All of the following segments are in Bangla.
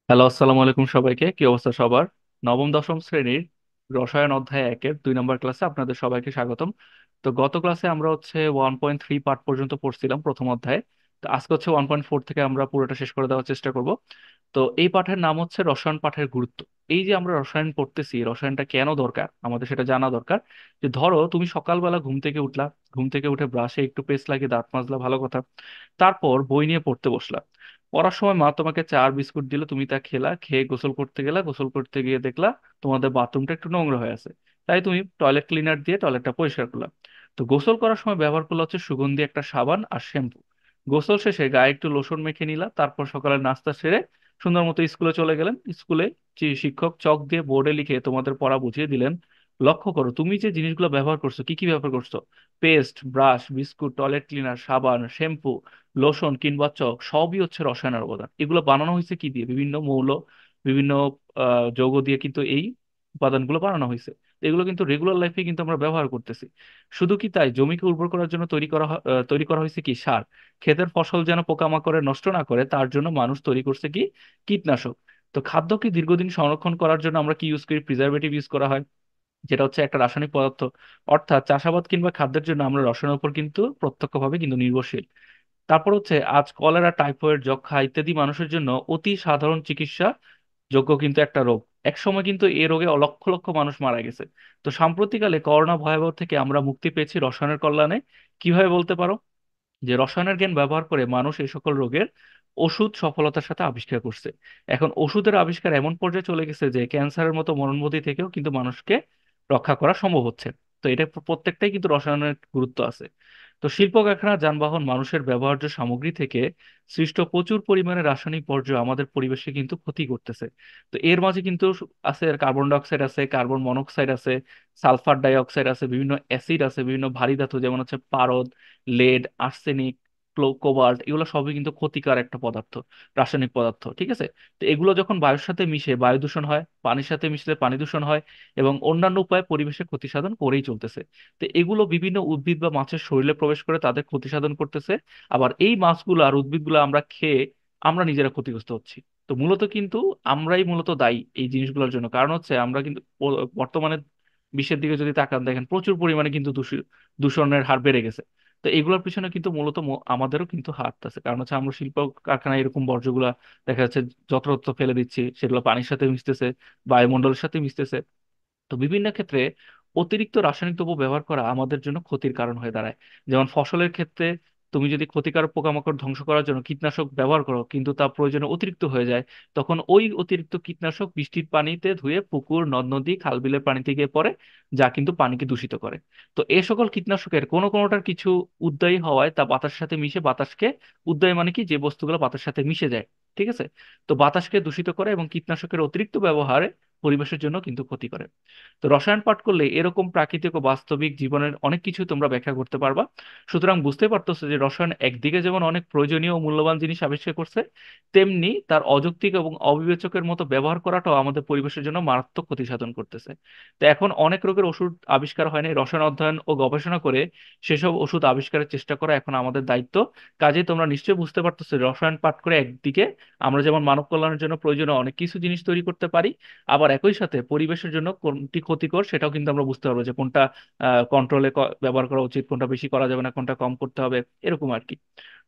হ্যালো, আসসালামু আলাইকুম সবাইকে। কি অবস্থা সবার? নবম দশম শ্রেণীর রসায়ন অধ্যায় একের 2 নম্বর ক্লাসে আপনাদের সবাইকে স্বাগতম। তো গত ক্লাসে আমরা 1.3 পার্ট পর্যন্ত পড়ছিলাম প্রথম অধ্যায়ে। তো আজকে 1.4 থেকে আমরা পুরোটা শেষ করে দেওয়ার চেষ্টা করব। তো এই পাঠের নাম হচ্ছে রসায়ন পাঠের গুরুত্ব। এই যে আমরা রসায়ন পড়তেছি, রসায়নটা কেন দরকার আমাদের সেটা জানা দরকার। যে ধরো তুমি সকালবেলা ঘুম থেকে উঠলা, ঘুম থেকে উঠে ব্রাশে একটু পেস্ট লাগিয়ে দাঁত মাজলা, ভালো কথা। তারপর বই নিয়ে পড়তে বসলা। পড়ার সময় মা তোমাকে চা আর বিস্কুট দিল, তুমি তা খেলা, খেয়ে গোসল করতে গেলা, গোসল করতে গিয়ে দেখলা তোমাদের বাথরুমটা একটু নোংরা হয়ে আছে। তাই তুমি টয়লেট ক্লিনার দিয়ে টয়লেটটা পরিষ্কার করলা। তো গোসল করার সময় ব্যবহার করলো সুগন্ধি একটা সাবান আর শ্যাম্পু। গোসল শেষে গায়ে একটু লোশন মেখে নিলা, তারপর সকালের নাস্তা সেরে সুন্দর মতো স্কুলে চলে গেলেন। স্কুলে যে শিক্ষক চক দিয়ে বোর্ডে লিখে তোমাদের পড়া বুঝিয়ে দিলেন। লক্ষ্য করো তুমি যে জিনিসগুলো ব্যবহার করছো, কি কি ব্যবহার করছো। Paste, brush, biscuit, toilet cleaner, সাবান, শ্যাম্পু, লোশন কিংবা চক সবই রসায়নের অবদান। এগুলো বানানো হয়েছে কি দিয়ে? বিভিন্ন মৌল, বিভিন্ন যৌগ দিয়ে কিন্তু এই উপাদানগুলো বানানো হয়েছে। এগুলো কিন্তু রেগুলার লাইফে কিন্তু আমরা ব্যবহার করতেছি। শুধু কি তাই, জমিকে উর্বর করার জন্য তৈরি করা হয়েছে কি সার। ক্ষেতের ফসল যেন পোকামাকড়ে নষ্ট না করে তার জন্য মানুষ তৈরি করছে কি কীটনাশক। তো খাদ্যকে দীর্ঘদিন সংরক্ষণ করার জন্য আমরা কি ইউজ করি? প্রিজারভেটিভ ইউজ করা হয়, যেটা একটা রাসায়নিক পদার্থ। অর্থাৎ চাষাবাদ কিংবা খাদ্যের জন্য আমরা রসায়নের উপর কিন্তু প্রত্যক্ষভাবে কিন্তু নির্ভরশীল। তারপর আজ কলেরা, টাইফয়েড, যক্ষ্মা ইত্যাদি মানুষের জন্য অতি সাধারণ চিকিৎসা যোগ্য কিন্তু একটা রোগ। এক সময় কিন্তু এই রোগে লক্ষ লক্ষ মানুষ মারা গেছে। তো সাম্প্রতিককালে করোনা ভয়াবহ থেকে আমরা মুক্তি পেয়েছি রসায়নের কল্যাণে। কিভাবে বলতে পারো? যে রসায়নের জ্ঞান ব্যবহার করে মানুষ এই সকল রোগের ওষুধ সফলতার সাথে আবিষ্কার করছে। এখন ওষুধের আবিষ্কার এমন পর্যায়ে চলে গেছে যে ক্যান্সারের মতো মরণব্যাধি থেকেও কিন্তু মানুষকে রক্ষা করা সম্ভব হচ্ছে। তো এটা প্রত্যেকটাই কিন্তু রসায়নের গুরুত্ব আছে। তো শিল্প কারখানা, যানবাহন, মানুষের ব্যবহার্য সামগ্রী থেকে সৃষ্ট প্রচুর পরিমাণে রাসায়নিক বর্জ্য আমাদের পরিবেশে কিন্তু ক্ষতি করতেছে। তো এর মাঝে কিন্তু আছে কার্বন ডাই অক্সাইড, আছে কার্বন মনোক্সাইড, আছে সালফার ডাই অক্সাইড, আছে বিভিন্ন অ্যাসিড, আছে বিভিন্ন ভারী ধাতু যেমন পারদ, লেড, আর্সেনিক, কোবাল্ট, এগুলো সবই কিন্তু ক্ষতিকর একটা পদার্থ, রাসায়নিক পদার্থ। ঠিক আছে? তো এগুলো যখন বায়ুর সাথে মিশে বায়ু দূষণ হয়, পানির সাথে মিশলে পানি দূষণ হয়, এবং অন্যান্য উপায়ে পরিবেশের ক্ষতি সাধন করেই চলতেছে। তো এগুলো বিভিন্ন উদ্ভিদ বা মাছের শরীরে প্রবেশ করে তাদের ক্ষতি সাধন করতেছে। আবার এই মাছগুলো আর উদ্ভিদগুলো আমরা খেয়ে আমরা নিজেরা ক্ষতিগ্রস্ত হচ্ছি। তো মূলত কিন্তু আমরাই মূলত দায়ী এই জিনিসগুলোর জন্য। কারণ আমরা কিন্তু বর্তমানে বিশ্বের দিকে যদি তাকান, দেখেন প্রচুর পরিমাণে কিন্তু দূষণের হার বেড়ে গেছে। তো এগুলোর পিছনে কিন্তু মূলত আমাদেরও কিন্তু হাত আছে। কারণ আমরা শিল্প কারখানায় এরকম বর্জ্যগুলা দেখা যাচ্ছে যত্রতত্র ফেলে দিচ্ছি, সেগুলো পানির সাথে মিশতেছে, বায়ুমণ্ডলের সাথে মিশতেছে। তো বিভিন্ন ক্ষেত্রে অতিরিক্ত রাসায়নিক দ্রব্য ব্যবহার করা আমাদের জন্য ক্ষতির কারণ হয়ে দাঁড়ায়। যেমন ফসলের ক্ষেত্রে তুমি যদি ক্ষতিকারক পোকামাকড় ধ্বংস করার জন্য কীটনাশক ব্যবহার করো, কিন্তু তা প্রয়োজনে অতিরিক্ত হয়ে যায়, তখন ওই অতিরিক্ত কীটনাশক বৃষ্টির পানিতে ধুয়ে পুকুর, নদ নদী, খাল বিলের পানিতে গিয়ে পড়ে, যা কিন্তু পানিকে দূষিত করে। তো এই সকল কীটনাশকের কোনোটার কিছু উদ্বায়ী হওয়ায় তা বাতাসের সাথে মিশে বাতাসকে, উদ্বায়ী মানে কি, যে বস্তুগুলো বাতাসের সাথে মিশে যায়, ঠিক আছে, তো বাতাসকে দূষিত করে এবং কীটনাশকের অতিরিক্ত ব্যবহারে পরিবেশের জন্য কিন্তু ক্ষতি করে। তো রসায়ন পাঠ করলে এরকম প্রাকৃতিক ও বাস্তবিক জীবনের অনেক কিছু তোমরা ব্যাখ্যা করতে পারবা। সুতরাং বুঝতে পারতেছো যে রসায়ন একদিকে যেমন অনেক প্রয়োজনীয় ও মূল্যবান জিনিস আবিষ্কার করছে, তেমনি তার অযৌক্তিক এবং অবিবেচকের মতো ব্যবহার করাটাও আমাদের পরিবেশের জন্য মারাত্মক ক্ষতি সাধন করতেছে। তো এখন অনেক রোগের ওষুধ আবিষ্কার হয়নি, রসায়ন অধ্যয়ন ও গবেষণা করে সেসব ওষুধ আবিষ্কারের চেষ্টা করা এখন আমাদের দায়িত্ব। কাজে তোমরা নিশ্চয়ই বুঝতে পারতেছো যে রসায়ন পাঠ করে একদিকে আমরা যেমন মানব কল্যাণের জন্য প্রয়োজনীয় অনেক কিছু জিনিস তৈরি করতে পারি, আবার একই সাথে পরিবেশের জন্য কোনটি ক্ষতিকর সেটাও কিন্তু আমরা বুঝতে পারবো, যে কোনটা কন্ট্রোলে ব্যবহার করা উচিত, কোনটা বেশি করা যাবে না, কোনটা কম করতে হবে, এরকম আর কি।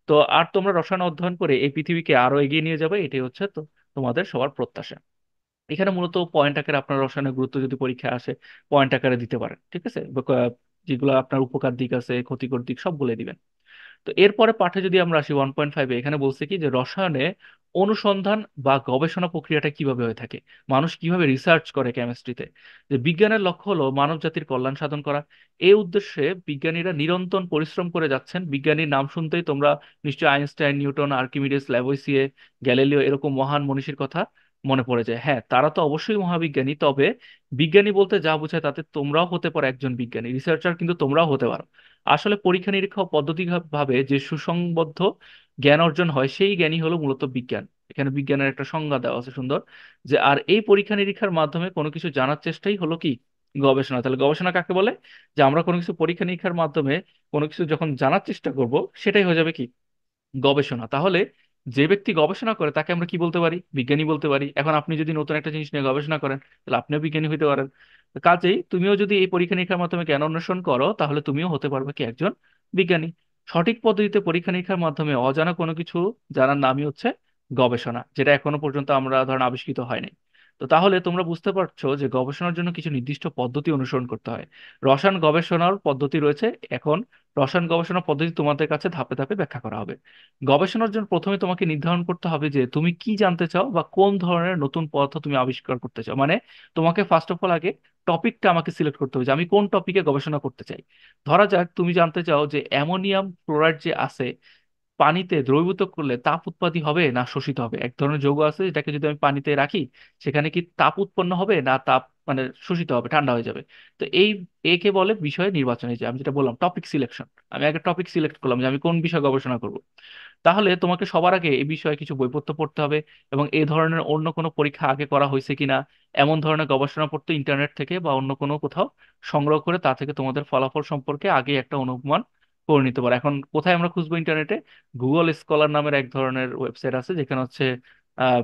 তো আর তোমরা রসায়ন অধ্যয়ন করে এই পৃথিবীকে আরো এগিয়ে নিয়ে যাবে, এটাই তো তোমাদের সবার প্রত্যাশা। এখানে মূলত পয়েন্ট আকারে আপনার রসায়নের গুরুত্ব যদি পরীক্ষায় আসে পয়েন্ট আকারে দিতে পারেন, ঠিক আছে, যেগুলো আপনার উপকার দিক আছে, ক্ষতিকর দিক সব বলে দিবেন। তো এরপরে পাঠে যদি আমরা আসি 1.5-এ, এখানে বলছে কি যে রসায়নে অনুসন্ধান বা গবেষণা প্রক্রিয়াটা কিভাবে হয়ে থাকে, মানুষ কিভাবে রিসার্চ করে কেমিস্ট্রিতে। যে বিজ্ঞানের লক্ষ্য হলো মানব জাতির কল্যাণ সাধন করা। এই উদ্দেশ্যে বিজ্ঞানীরা নিরন্তর পরিশ্রম করে যাচ্ছেন। বিজ্ঞানীর নাম শুনতেই তোমরা নিশ্চয়ই আইনস্টাইন, নিউটন, আর্কিমিডিস, ল্যাভোইসিয়ে, গ্যালিলিও এরকম মহান মনীষীর কথা মনে পড়ে যায়। হ্যাঁ, তারা তো অবশ্যই মহাবিজ্ঞানী, তবে বিজ্ঞানী বলতে যা বোঝায় তাতে তোমরাও হতে পারো একজন বিজ্ঞানী, রিসার্চার কিন্তু তোমরাও হতে পারো। আসলে পরীক্ষা নিরীক্ষা পদ্ধতি ভাবে যে সুসংবদ্ধ জ্ঞান অর্জন হয় সেই জ্ঞানই হলো মূলত বিজ্ঞান। এখানে বিজ্ঞানের একটা সংজ্ঞা দেওয়া আছে সুন্দর, যে আর এই পরীক্ষা নিরীক্ষার মাধ্যমে কোনো কিছু জানার চেষ্টাই হলো কি গবেষণা। তাহলে গবেষণা কাকে বলে? যে আমরা কোনো কিছু পরীক্ষা নিরীক্ষার মাধ্যমে কোনো কিছু যখন জানার চেষ্টা করব, সেটাই হয়ে যাবে কি গবেষণা। তাহলে যে ব্যক্তি গবেষণা করে তাকে আমরা কি বলতে পারি? বিজ্ঞানী বলতে পারি। এখন আপনি যদি নতুন একটা জিনিস নিয়ে গবেষণা করেন, তাহলে আপনিও বিজ্ঞানী হতে পারেন। তো কাজেই তুমিও যদি এই পরীক্ষা নিরীক্ষার মাধ্যমে জ্ঞান অন্বেষণ করো, তাহলে তুমিও হতে পারবে কি একজন বিজ্ঞানী। সঠিক পদ্ধতিতে পরীক্ষা নিরীক্ষার মাধ্যমে অজানা কোনো কিছু জানার নামই হচ্ছে গবেষণা, যেটা এখনো পর্যন্ত আমরা ধরেন আবিষ্কৃত হয়নি। তো তাহলে তোমরা বুঝতে পারছো যে গবেষণার জন্য কিছু নির্দিষ্ট পদ্ধতি অনুসরণ করতে হয়। রসায়ন গবেষণার পদ্ধতি রয়েছে। এখন রসায়ন গবেষণা পদ্ধতি তোমাদের কাছে ধাপে ধাপে ব্যাখ্যা করা হবে। গবেষণার জন্য প্রথমে তোমাকে নির্ধারণ করতে হবে যে তুমি কি জানতে চাও বা কোন ধরনের নতুন পদার্থ তুমি আবিষ্কার করতে চাও। মানে তোমাকে ফার্স্ট অফ অল আগে টপিকটা আমাকে সিলেক্ট করতে হবে যে আমি কোন টপিকে গবেষণা করতে চাই। ধরা যাক তুমি জানতে চাও যে অ্যামোনিয়াম ক্লোরাইড যে আছে, পানিতে দ্রবীভূত করলে তাপ উৎপত্তি হবে না শোষিত হবে। এক ধরনের যৌগ আছে যেটাকে যদি আমি পানিতে রাখি, সেখানে কি তাপ উৎপন্ন হবে না তাপ মানে শোষিত হবে, ঠান্ডা হয়ে যাবে। তো একে বলে বিষয় নির্বাচন। এই যে আমি যেটা বললাম টপিক সিলেকশন, আমি আগে টপিক সিলেক্ট করলাম যে আমি কোন বিষয়ে গবেষণা করব। তাহলে তোমাকে সবার আগে এই বিষয়ে কিছু বইপত্র পড়তে হবে, এবং এই ধরনের অন্য কোনো পরীক্ষা আগে করা হয়েছে কিনা এমন ধরনের গবেষণাপত্র ইন্টারনেট থেকে বা অন্য কোনো কোথাও সংগ্রহ করে তা থেকে তোমাদের ফলাফল সম্পর্কে আগে একটা অনুমান করে নিতে পারো। এখন কোথায় আমরা খুঁজবো ইন্টারনেটে? গুগল স্কলার নামের এক ধরনের ওয়েবসাইট আছে, যেখানে হচ্ছে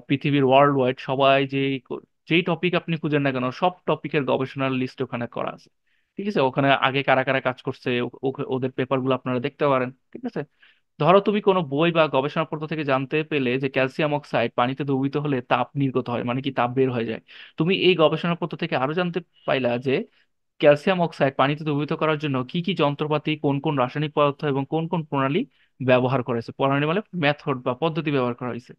পৃথিবীর ওয়ার্ল্ড ওয়াইড সবাই যেই টপিক আপনি খুঁজেন না কেন সব টপিকের গবেষণার লিস্ট ওখানে করা আছে। ঠিক আছে, ওখানে আগে কারা কারা কাজ করছে ওদের পেপারগুলো আপনারা দেখতে পারেন। ঠিক আছে। ধরো তুমি কোনো বই বা গবেষণাপত্র থেকে জানতে পেলে যে ক্যালসিয়াম অক্সাইড পানিতে দ্রবীভূত হলে তাপ নির্গত হয়, মানে কি তাপ বের হয়ে যায়। তুমি এই গবেষণাপত্র থেকে আরো জানতে পাইলা যে ক্যালসিয়াম অক্সাইড পানিতে দ্রবীভূত করার জন্য কি কি যন্ত্রপাতি, কোন কোন রাসায়নিক পদার্থ এবং কোন কোন প্রণালী ব্যবহার করা হয়েছে। প্রণালী মানে মেথড বা পদ্ধতি ব্যবহার করা হয়েছে।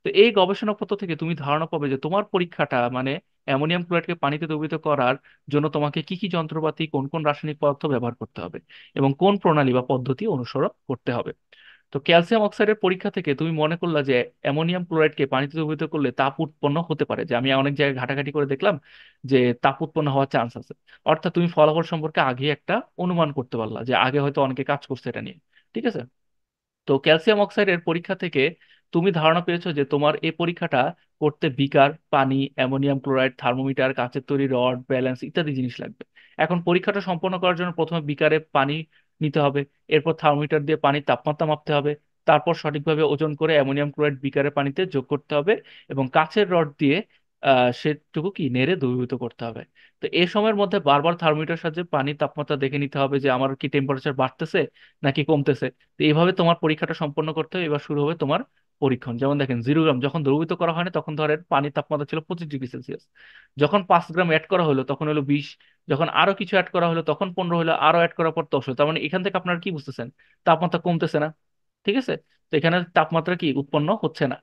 তো এই গবেষণাপত্র থেকে তুমি ধারণা পাবে যে তোমার পরীক্ষাটা মানে অ্যামোনিয়াম ক্লোরাইডকে পানিতে দ্রবীভূত করার জন্য তোমাকে কি কি যন্ত্রপাতি, কোন কোন রাসায়নিক পদার্থ ব্যবহার করতে হবে এবং কোন প্রণালী বা পদ্ধতি অনুসরণ করতে হবে। তো ক্যালসিয়াম অক্সাইডের পরীক্ষা থেকে তুমি মনে করলা যে অ্যামোনিয়াম ক্লোরাইডকে পানিতে দ্রবীভূত করলে তাপ উৎপন্ন হতে পারে, যে আমি অনেক জায়গায় ঘাটাঘাটি করে দেখলাম যে তাপ উৎপন্ন হওয়ার চান্স আছে। অর্থাৎ তুমি ফলাফল সম্পর্কে আগে একটা অনুমান করতে পারলা যে আগে হয়তো অনেকে কাজ করছে এটা নিয়ে। ঠিক আছে। তো ক্যালসিয়াম অক্সাইডের পরীক্ষা থেকে তুমি ধারণা পেয়েছো যে তোমার এই পরীক্ষাটা করতে বিকার, পানি, অ্যামোনিয়াম ক্লোরাইড, থার্মোমিটার, কাঁচের তৈরি রড, ব্যালেন্স ইত্যাদি জিনিস লাগবে। এখন পরীক্ষাটা সম্পন্ন করার জন্য প্রথমে বিকারে পানি নিতে হবে, এরপর থার্মোমিটার দিয়ে পানির তাপমাত্রা মাপতে হবে, তারপর সঠিকভাবে ওজন করে অ্যামোনিয়াম ক্লোরাইড বিকারের পানিতে যোগ করতে হবে এবং কাঁচের রড দিয়ে সেটুকু কি নেড়ে দ্রবীভূত করতে হবে। তো এই সময়ের মধ্যে বারবার থার্মোমিটার সাহায্যে পানির তাপমাত্রা দেখে নিতে হবে যে আমার কি টেম্পারেচার বাড়তেছে নাকি কমতেছে। তো এইভাবে তোমার পরীক্ষাটা সম্পন্ন করতে হবে। এবার শুরু হবে তোমার পরীক্ষণ। যেমন দেখেন 0 গ্রাম যখন দ্রবীভূত করা হয় না, তখন ধরেন পানির তাপমাত্রা ছিল 25 ডিগ্রি সেলসিয়াস। যখন 5 গ্রাম অ্যাড করা হলো তখন হলো 20। যখন আরো কিছু অ্যাড করা হলো তখন 15 হলো, আরো অ্যাড করার পর 10 হলো। তার মানে এখান থেকে আপনারা কি বুঝতেছেন? তাপমাত্রা কমতেছে না। ঠিক আছে। তো এখানে তাপমাত্রা কি উৎপন্ন হচ্ছে না।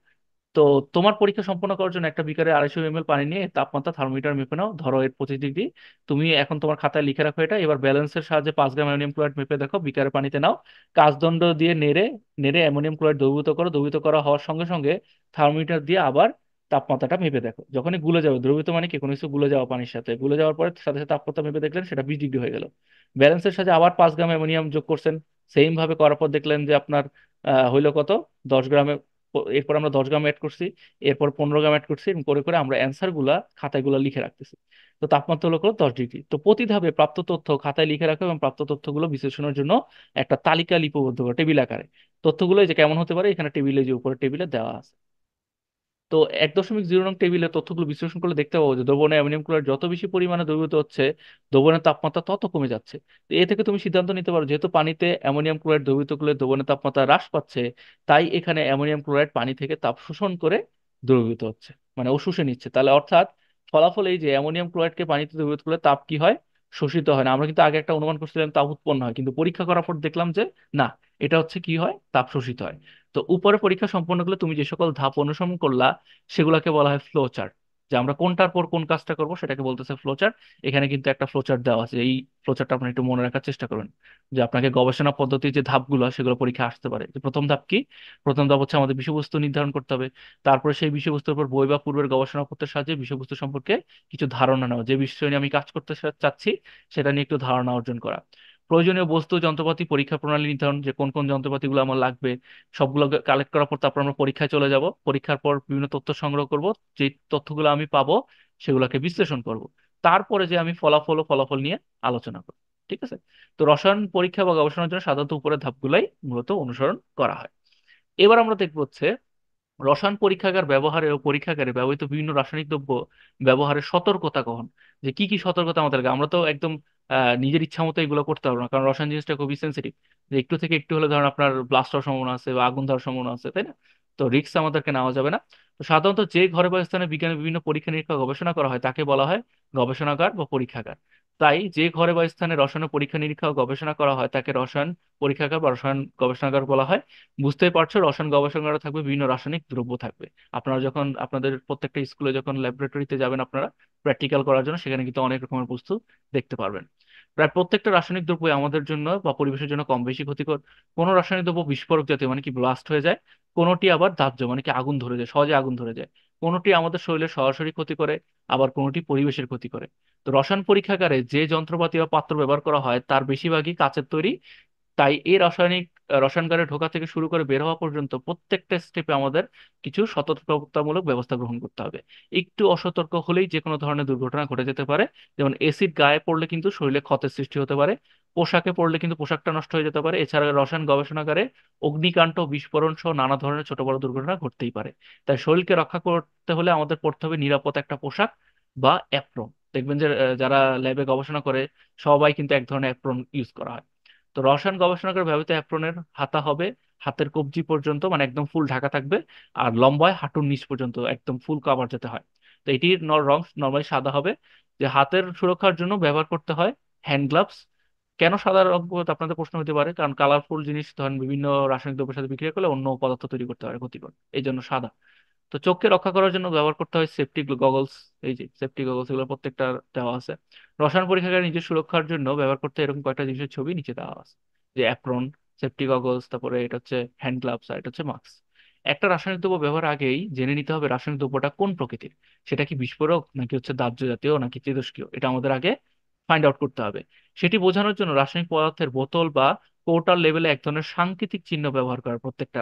তো তোমার পরীক্ষা সম্পন্ন করার জন্য একটা বিকারে 250 ml পানি নিয়ে তাপমাত্রা থার্মোমিটার মেপে নাও, ধরো এর 25 ডিগ্রি। তুমি এখন তোমার খাতায় লিখে রাখো এটা। এবার ব্যালেন্সের সাহায্যে 5 গ্রাম অ্যামোনিয়াম ক্লোরাইড মেপে দেখো, বিকারে পানিতে নাও, কাচদণ্ড দিয়ে নেড়ে নেড়ে অ্যামোনিয়াম ক্লোরাইড দ্রবীভূত করো। দ্রবীভূত করা হওয়ার সঙ্গে সঙ্গে থার্মোমিটার দিয়ে আবার তাপমাত্রাটা মেপে দেখো। যখনই গুলে যাবে, দ্রবীভূত মানে কি কোনো কিছু গুলে যাওয়া, পানির সাথে গুলে যাওয়ার পরে সাথে সাথে তাপমাত্রা মেপে দেখলেন সেটা 20 ডিগ্রি হয়ে গেল। ব্যালেন্সের সাথে আবার 5 গ্রাম অ্যামোনিয়াম যোগ করছেন, সেম ভাবে করার পর দেখলেন যে আপনার হইলো কত, 10 গ্রামে। এরপর আমরা 10 গ্রাম অ্যাড করছি, এরপর 15 গ্রাম অ্যাড করছি, এবং করে করে আমরা অ্যান্সার গুলা খাতায় গুলা লিখে রাখতেছি। তো তাপমাত্রা হলো 10 ডিগ্রি। তো প্রতি ধাপে প্রাপ্ত তথ্য খাতায় লিখে রাখো এবং প্রাপ্ত তথ্যগুলো বিশ্লেষণের জন্য একটা তালিকা লিপিবদ্ধ করো টেবিল আকারে। তথ্যগুলো এই যে কেমন হতে পারে, এখানে টেবিলে যে উপরে টেবিলে দেওয়া আছে। তো 1.0 নং টেবিলে তথ্যগুলো বিশ্লেষণ করলে দেখতে পাবো যে দ্রবণে অ্যামোনিয়াম ক্লোরাইড যত বেশি পরিমাণে দ্রবীভূত হচ্ছে, দ্রবণের তাপমাত্রা তত কমে যাচ্ছে। তো এ থেকে তুমি সিদ্ধান্ত নিতে পারো যেহেতু পানিতে অ্যামোনিয়াম ক্লোরাইড দ্রবীভূত করলে দ্রবণের তাপমাত্রা হ্রাস পাচ্ছে, তাই এখানে অ্যামোনিয়াম ক্লোরাইড পানি থেকে তাপ শোষণ করে দ্রবীভূত হচ্ছে, মানে ও শুষে নিচ্ছে। তাহলে অর্থাৎ ফলাফল এই যে অ্যামোনিয়াম ক্লোরাইডকে পানিতে দ্রবীভূত করলে তাপ কি হয়, শোষিত হয় না। আমরা কিন্তু আগে একটা অনুমান করছিলাম তাপ উৎপন্ন হয়, কিন্তু পরীক্ষা করার পর দেখলাম যে না, এটা হচ্ছে কি হয়, তাপ শোষিত হয়। তো উপরে পরীক্ষা সম্পন্ন করলে তুমি যে সকল ধাপ অনুসরণ করলা সেগুলোকে বলা হয় ফ্লো চার্ট। যে আমরা কোনটার পর কোন কাজটা করব সেটাকে বলতেছে ফ্লো চার্ট। এখানে কিন্তু একটা ফ্লো চার্ট দেওয়া আছে, এই ফ্লো চার্টটা আপনি একটু মনে রাখার চেষ্টা করবেন, যে আপনাকে গবেষণা পদ্ধতির যে ধাপগুলো সেগুলো পরীক্ষা আসতে পারে। যে প্রথম ধাপ কি? প্রথম ধাপ হচ্ছে আমাদের বিষয়বস্তু নির্ধারণ করতে হবে। তারপরে সেই বিষয়বস্তুর উপর বই বা পূর্বের গবেষণাপত্রের সাহায্যে বিষয়বস্তু সম্পর্কে কিছু ধারণা নেওয়া, যে বিষয় নিয়ে আমি কাজ করতে চাচ্ছি সেটা নিয়ে একটু ধারণা অর্জন করা। প্রয়োজনীয় বস্তু যন্ত্রপাতি পরীক্ষা প্রণালী নির্ধারণ, যে কোন কোন যন্ত্রপাতিগুলো আমার লাগবে সবগুলো কালেক্ট করার পর তারপর আমরা পরীক্ষায় চলে যাব। পরীক্ষার পর বিভিন্ন তথ্য সংগ্রহ করব, যে তথ্যগুলো আমি পাবো সেগুলোকে বিশ্লেষণ করব। তারপরে যে আমি ফলাফল নিয়ে আলোচনা করব। ঠিক আছে। তো রসায়ন পরীক্ষা বা গবেষণার জন্য সাধারণত উপরের ধাপগুলাই মূলত অনুসরণ করা হয়। এবার আমরা দেখবো হচ্ছে রসায়ন পরীক্ষাগার ব্যবহারে ও পরীক্ষাগারে ব্যবহৃত বিভিন্ন রাসায়নিক দ্রব্য ব্যবহারের সতর্কতা কখন, যে কি কি সতর্কতা আমাদের লাগে। আমরা তো একদম নিজের ইচ্ছা মতো এগুলো করতে পারবো না, কারণ রসায়ন জিনিসটা খুবই সেন্সিটিভ। যে একটু থেকে একটু হলে ধরেন আপনার ব্লাস্ট হওয়ার সম্ভাবনা আছে বা আগুন ধরার সম্ভাবনা আছে, তাই না? তো রিস্ক আমাদেরকে নেওয়া যাবে না। তো সাধারণত যে ঘরে বা স্থানে বিজ্ঞানের বিভিন্ন পরীক্ষা নিরীক্ষা গবেষণা করা হয় তাকে বলা হয় গবেষণাগার বা পরীক্ষাগার। তাই যে ঘরে বা স্থানে রসায়ন পরীক্ষা নিরীক্ষা ও গবেষণা করা হয় তাকে রসায়ন পরীক্ষাগার বা রসায়ন গবেষণাগার বলা হয়। বুঝতেই পারছো, রসায়ন গবেষণাগারে থাকবে বিভিন্ন রাসায়নিক দ্রব্য থাকবে। আপনারা যখন আপনাদের প্রত্যেকটা স্কুলে যখন ল্যাবরেটরিতে যাবেন আপনারা প্র্যাকটিক্যাল করার জন্য, সেখানে কিন্তু অনেক রকমের বস্তু দেখতে পারবেন। প্রায় প্রত্যেকটা রাসায়নিক দ্রব্য আমাদের জন্য বা পরিবেশের জন্য কম বেশি ক্ষতিকর। কোনো রাসায়নিক দ্রব্য বিস্ফোরক জাতীয় মানে কি ব্লাস্ট হয়ে যায়, কোনোটি আবার দাহ্য মানে কি আগুন ধরে যায়, সহজে আগুন ধরে যায়। কোনোটি আমাদের শরীরে সরাসরি ক্ষতি করে, আবার কোনোটি পরিবেশের ক্ষতি করে। তো রসায়ন পরীক্ষাগারে যে যন্ত্রপাতি বা পাত্র ব্যবহার করা হয় তার বেশিরভাগই কাচের তৈরি। তাই এই রসায়নগারে ঢোকা থেকে শুরু করে বের হওয়া পর্যন্ত প্রত্যেকটা স্টেপে আমাদের কিছু সতর্কতামূলক ব্যবস্থা গ্রহণ করতে হবে। একটু অসতর্ক হলেই যে কোনো ধরনের দুর্ঘটনা ঘটে যেতে পারে। যেমন এসিড গায়ে পড়লে কিন্তু শরীরে ক্ষতের সৃষ্টি হতে পারে, পোশাকে পড়লে কিন্তু পোশাকটা নষ্ট হয়ে যেতে পারে। এছাড়া রসায়ন গবেষণাগারে অগ্নিকাণ্ড, বিস্ফোরণ সহ নানা ধরনের ছোট বড় দুর্ঘটনা ঘটতেই পারে। তাই শরীরকে রক্ষা করতে হলে আমাদের পড়তে হবে নিরাপদ একটা পোশাক বা অ্যাপ্রন। দেখবেন যে যারা ল্যাবে গবেষণা করে সবাই কিন্তু এক ধরনের অ্যাপ্রন ইউজ করা হয়। তো রসায়ন গবেষণাগারে ব্যবহৃত অ্যাপ্রনের হাতা হবে হাতের কবজি পর্যন্ত, মানে একদম ফুল ঢাকা থাকবে। আর লম্বায় হাঁটুর নিচ পর্যন্ত একদম ফুল কাভার যেতে হয়। তো এটির রং নর্মালি সাদা হবে। যে হাতের সুরক্ষার জন্য ব্যবহার করতে হয় হ্যান্ড গ্লাভস। কেন সাদা রং বলতে আপনাদের প্রশ্ন হতে পারে, কারণ কালারফুল জিনিস ধরেন বিভিন্ন রাসায়নিক দ্রব্যের সাথে বিক্রিয়া করলে অন্য পদার্থ তৈরি করতে পারে ক্ষতিকর, এই জন্য সাদা। তো চোখকে রক্ষা করার জন্য ব্যবহার করতে হয় সেফটি গগলস। এই যে সেফটি গগলস, এগুলো প্রত্যেকটা দেওয়া আছে। রসায়ন পরীক্ষাগারে নিজের সুরক্ষার জন্য ব্যবহার করতে হয় এরকম কয়েকটা জিনিসের ছবি নিচে দেওয়া আছে। যে অ্যাপ্রন, সেফটি গগলস, তারপরে এটা হচ্ছে হ্যান্ড গ্লাভস, আর এটা হচ্ছে মাস্ক। একটা রাসায়নিক দ্রব্য ব্যবহার আগেই জেনে নিতে হবে রাসায়নিক দ্রব্যটা কোন প্রকৃতির। সেটা কি বিস্ফোরক নাকি হচ্ছে দাহ্য জাতীয় নাকি তেজস্ক্রিয়, এটা আমাদের আগে ফাইন্ড আউট করতে হবে। সেটি বোঝানোর জন্য রাসায়নিক পদার্থের বোতল বা কৌটার লেভেলে এক ধরনের সাংকেতিক চিহ্ন ব্যবহার করার প্রত্যেকটা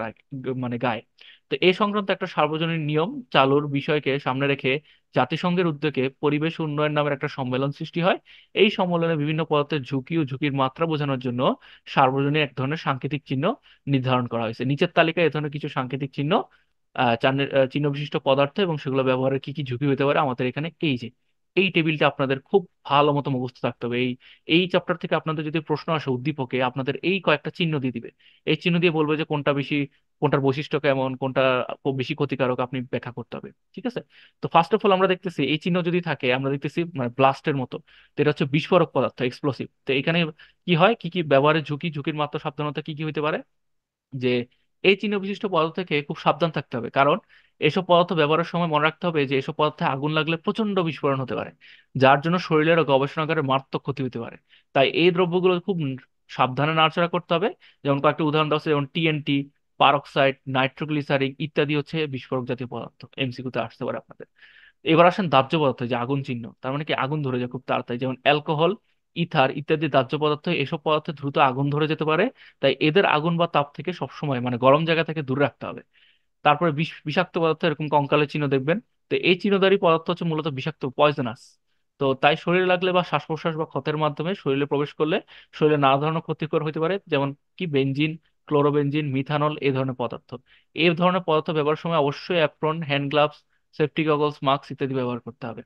মানে গায়ে। তো এই সংক্রান্ত একটা সার্বজনীন নিয়ম চালুর বিষয়কে সামনে রেখে জাতিসংঘের উদ্যোগে পরিবেশ উন্নয়ন নামের একটা সম্মেলন সৃষ্টি হয়। এই সম্মেলনে বিভিন্ন পদার্থের ঝুঁকি ও ঝুঁকির মাত্রা বোঝানোর জন্য সার্বজনীন এক ধরনের সাংকেতিক চিহ্ন নির্ধারণ করা হয়েছে। নিচের তালিকায় এ ধরনের কিছু সাংকেতিক চিহ্ন, চিহ্ন বিশিষ্ট পদার্থ এবং সেগুলো ব্যবহারের কি কি ঝুঁকি হতে পারে আমাদের এখানে এই যে এই টেবিলটা আপনাদের খুব ভালো মতো মুখস্থ থাকতে হবে। এই এই চ্যাপ্টার থেকে আপনাদের যদি প্রশ্ন আসে উদ্দীপকে, আপনাদের এই কয়েকটা চিহ্ন দিয়ে দিবে। এই চিহ্ন দিয়ে বলবে যে কোনটা বেশি, কোনটার বৈশিষ্ট্য কেমন, কোনটা খুব বেশি ক্ষতিকারক, আপনি ব্যাখ্যা করতে হবে। ঠিক আছে? তো ফার্স্ট অফ অল আমরা দেখতেছি এই চিহ্ন যদি থাকে আমরা দেখতেছি মানে ব্লাস্টের মতো। তো এটা হচ্ছে বিস্ফোরক পদার্থ, এক্সপ্লোসিভ। তো এখানে কি হয়, কি কি ব্যবহারের ঝুঁকি, ঝুঁকির মাত্রা, সাবধানতা কি কি হতে পারে, যে এই চিহ্ন বিশিষ্ট পদার্থ থেকে খুব সাবধান থাকতে হবে। কারণ এসব পদার্থ ব্যবহারের সময় মনে রাখতে হবে যে এসব পদার্থে আগুন লাগলে প্রচন্ড বিস্ফোরণ হতে পারে, যার জন্য শরীরের ও গবেষণাগারে মারাত্মক ক্ষতি হতে পারে। তাই এই দ্রব্যগুলো খুব সাবধানে নাড়াচাড়া করতে হবে। যেমন কয়েকটা উদাহরণ দেওয়া আছে, যেমন টিএনটি, পারক্সাইড, নাইট্রোগ্লিসারিন ইত্যাদি হচ্ছে বিস্ফোরক জাতীয় পদার্থ, এমসিকিউতে আসতে পারে আপনাদের। এবার আসেন দাহ্য পদার্থ, যে আগুন চিহ্ন, তার মানে কি আগুন ধরে যায় খুব তাড়াতাড়ি, যেমন অ্যালকোহল, ইথার ইত্যাদি দাহ্য পদার্থ। এসব পদার্থে দ্রুত আগুন ধরে যেতে পারে। তাই এদের আগুন বা তাপ থেকে সবসময় মানে গরম জায়গা থেকে দূরে রাখতে হবে। তারপরে বিষাক্ত পদার্থ, এরকম কঙ্কালের চিহ্ন দেখবেন। তো এই চিহ্নধারী পদার্থ হচ্ছে মূলত বিষাক্ত, পয়জনাস। তো তাই শরীরে লাগলে বা শ্বাস প্রশ্বাস বা ক্ষতের মাধ্যমে শরীরে প্রবেশ করলে শরীরে নানা ধরনের ক্ষতিকর হতে পারে, যেমন কি বেনজিন, ক্লোরোবেনজিন, মিথানল, এই ধরনের পদার্থ। এই ধরনের পদার্থ ব্যবহারের সময় অবশ্যই apron, hand gloves, safety goggles, mask ইত্যাদি ব্যবহার করতে হবে।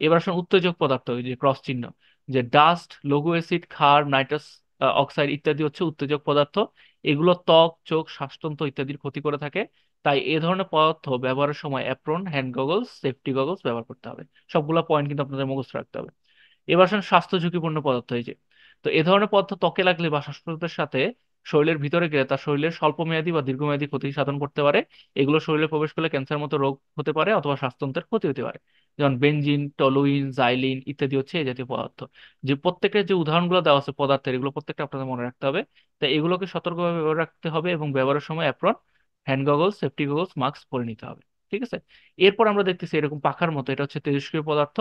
এবার আসুন উত্তেজক পদার্থ, ওই যে ক্রস চিহ্ন, যে ডাস্ট, লঘু অ্যাসিড, ক্ষার, নাইট্রাস অক্সাইড ইত্যাদি হচ্ছে উত্তেজক পদার্থ। এগুলো ত্বক, চোখ, শ্বাসতন্ত্র ইত্যাদির ক্ষতি করে থাকে। তাই এ ধরনের পদার্থ ব্যবহারের সময় apron, hand goggles, safety goggles ব্যবহার করতে হবে। সবগুলো পয়েন্ট কিন্তু আপনাদের মুখস্থ রাখতে হবে। এবার আসেন স্বাস্থ্য ঝুঁকিপূর্ণ পদার্থ, এই যে তো এ ধরনের পদার্থ ত্বকে লাগলে বা শ্বাসপ্রশ্বাসের সাথে শরীরের ভিতরে গেলে তা শরীরের স্বল্পমেয়াদী বা দীর্ঘমেয়াদী ক্ষতি সাধন করতে পারে। এগুলো শরীরে প্রবেশ করলে ক্যান্সার মতো রোগ হতে পারে অথবা শ্বাসতন্ত্রের ক্ষতি হতে পারে। যেমন বেনজিন, টলুইন, জাইলিন ইত্যাদি হচ্ছে এই জাতীয় পদার্থ। যে প্রত্যেকের যে উদাহরণগুলো দেওয়া আছে পদার্থের, এগুলো প্রত্যেকটা আপনাদের মনে রাখতে হবে। তাই এগুলোকে সতর্কভাবে ব্যবহার রাখতে হবে এবং ব্যবহারের সময় apron, hand goggles, safety goggles, mask পরে নিতে হবে। ঠিক আছে? এরপর আমরা দেখতেছি এরকম পাখার মতো, এটা হচ্ছে তেজস্ক্রিয় পদার্থ।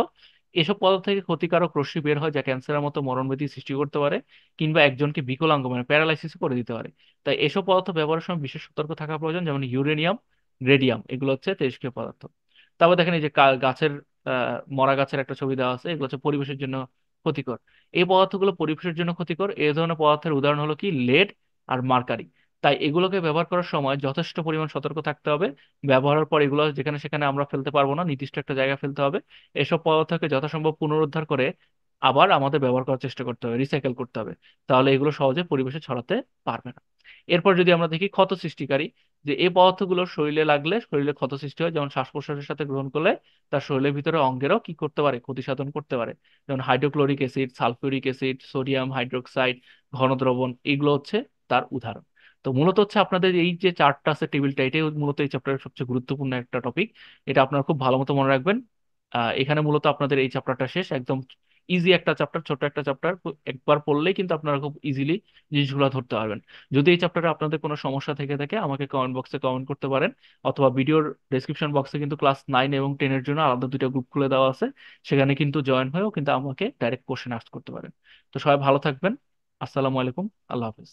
এসব পদার্থ থেকে ক্ষতিকারক রশ্মি বের হয় যা ক্যান্সারের মতো মরণব্যাধি সৃষ্টি করতে পারে কিংবা একজনকে বিকলাঙ্গ মানে প্যারালাইসিস করে দিতে পারে। তাই এসব পদার্থ ব্যবহারের সময় বিশেষ সতর্ক থাকা প্রয়োজন। যেমন ইউরেনিয়াম, রেডিয়াম, এগুলো হচ্ছে তেজস্ক্রিয় পদার্থ। তারপর দেখেন এই যে গাছের মরা গাছের একটা ছবি দেওয়া আছে, এগুলো হচ্ছে পরিবেশের জন্য ক্ষতিকর। এই পদার্থগুলো পরিবেশের জন্য ক্ষতিকর। এই ধরনের পদার্থের উদাহরণ হলো কি লেড আর মার্কারি। তাই এগুলোকে ব্যবহার করার সময় যথেষ্ট পরিমাণ সতর্ক থাকতে হবে। ব্যবহারের পর এগুলো যেখানে সেখানে আমরা ফেলতে পারবো না, নির্দিষ্ট একটা জায়গায় ফেলতে হবে। এসব পদার্থকে যথাসম্ভব পুনরুদ্ধার করে আবার আমাদের ব্যবহার করার চেষ্টা করতে হবে, রিসাইকেল করতে হবে। তাহলে এগুলো সহজে পরিবেশে ছড়াতে পারবে না। এরপর যদি আমরা দেখি ক্ষত সৃষ্টিকারী, যে এই পদার্থগুলো শরীরে লাগলে শরীরে ক্ষত সৃষ্টি হয়, যেমন শ্বাস প্রশ্বাসের সাথে গ্রহণ করলে তার শরীরের ভিতরে অঙ্গেরও কি করতে পারে, ক্ষতি সাধন করতে পারে। যেমন hydrochloric acid, sulphuric acid, sodium hydroxide, ঘনদ্রবণ, এগুলো হচ্ছে তার উদাহরণ। তো মূলত হচ্ছে আপনাদের এই যে চার্টটা আছে, টেবিলটা, এটাই মূলত এই চ্যাপ্টারের সবচেয়ে গুরুত্বপূর্ণ একটা টপিক। এটা আপনারা খুব ভালো মতো মনে রাখবেন। এখানে মূলত আপনাদের এই চ্যাপ্টারটা শেষ একদম। ইজি একটা চ্যাপ্টার, ছোট একটা চ্যাপ্টার, একবার পড়লেই কিন্তু আপনারা খুব ইজিলি জিনিসগুলো ধরতে পারবেন। যদি এই চ্যাপ্টারে আপনাদের কোনো সমস্যা থেকে থাকে আমাকে কমেন্ট বক্সে কমেন্ট করতে পারেন, অথবা ভিডিওর ডেসক্রিপশন বক্সে কিন্তু ক্লাস 9 এবং 10-এর জন্য আলাদা দুটো গ্রুপ খুলে দেওয়া আছে। সেখানে কিন্তু জয়েন হয়েও কিন্তু আমাকে ডাইরেক্ট কোশ্চেন আস্ক করতে পারেন। তো সবাই ভালো থাকবেন। আসসালামু আলাইকুম। আল্লাহ হাফিজ।